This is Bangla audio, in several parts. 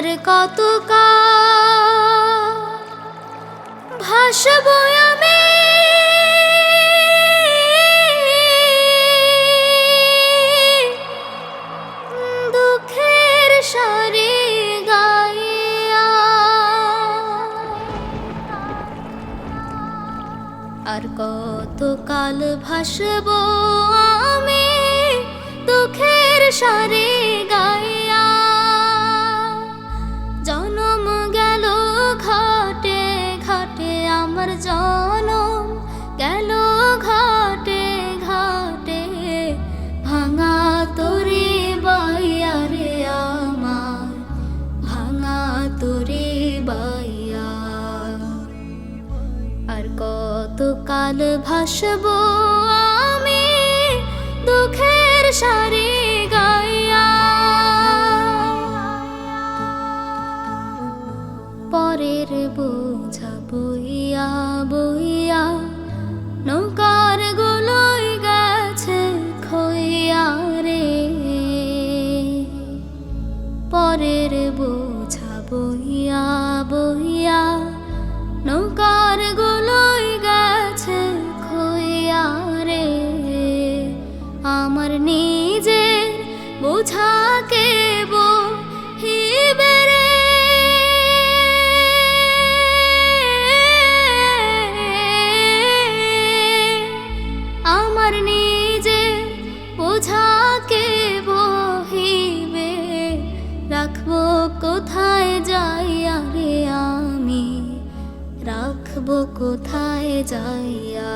আর কত ভাসবো আমি দুঃখের সারি গাইয়া। আর কত কাল ভাসবো আমি দুঃখের সারি গাইয়া। জনম গেল ঘাটে ঘাটে আমার জনম গেল ঘাটে ঘাটে ভাঙা তোরে বাইয়া রে আমার ভাঙা তোরে বাইয়া। আর কত কাল ভাসবো আমি দুঃখের সারি গাইয়া। পরের বোঝা বইয়া বইয়া নৌকার গুলোই গেছে খইয়া রে। পরের বোঝা বইয়া বইয়া নৌকার গুলোই গেছে খইয়া রে। আমার নিজের বোঝাকে বহিবে রে। আমার নিজের বোঝাকে বহিবে রাখবো কোথায় যাইয়া রে আমি রাখবো কোথায় যাইয়া।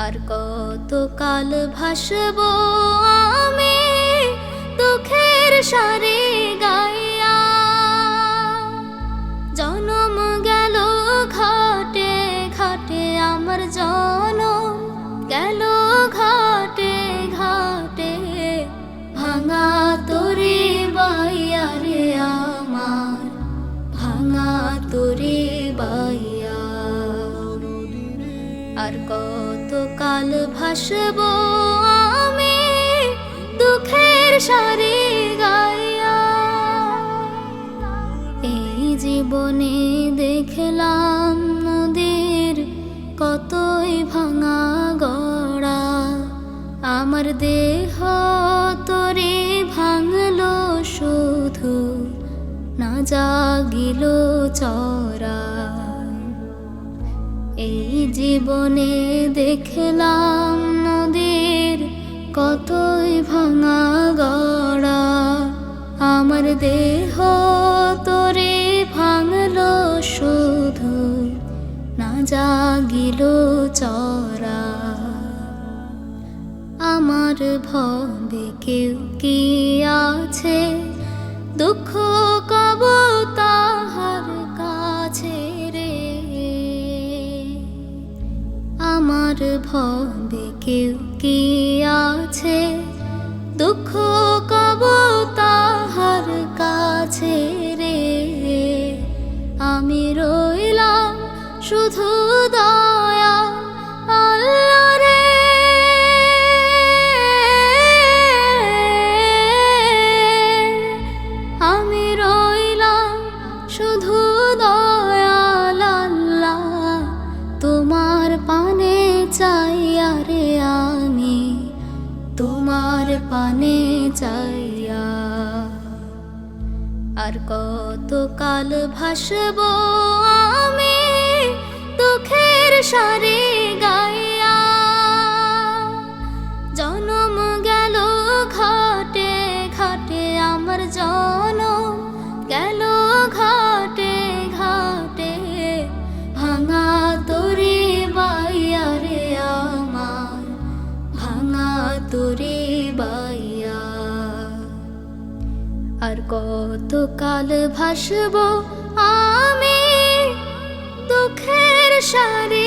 আর কত কাল ভাসবো আমি দুঃখের সারি গাইয়া। জনম গেল ঘাটে ঘাটে আমার জনম গেল ঘাটে ঘাটে ভাঙা তোরে বাইয়া রে আমার ভাঙা তোরে বাইয়া। আর কত কাল ভাসবো আমি দুঃখের সারি গাইয়া। এই জীবনে দেখলাম নদীর কতই ভাঙা গড়া। আমার দেহ তোরে ভাঙলো শুধু না জাগিল চরা। এই জীবনে দেখলাম নদীর কতই ভাঙা গড়া। আমার দেহ তোরে ভাঙলো শুধু না জাগিল চরা। আমার ভবে কেউ কি আছে দুঃখ কব তাহার কাছে রে। আমার ভবে কেউ কি আছে দুঃখ কব তাহার কাছে রে। আমি রইলাম শুধু দয়া আল্লাহ রে। আমি রইলাম শুধু দয়াল আল্লাহ তোমার পানে চাইয়া রে আমি তোমার পানে চাইয়া। আর কত কাল ভাসবো আমি দুঃখের সারি গাইয়া। জনম গেল ঘাটে ঘাটে আমার জনম গেল ঘাটে ঘাটে ভাঙা তোরে বাইয়া রে আমার ভাঙা তোরে বাইয়া। আর কত কাল ভাসবো আমি দুঃখের সারি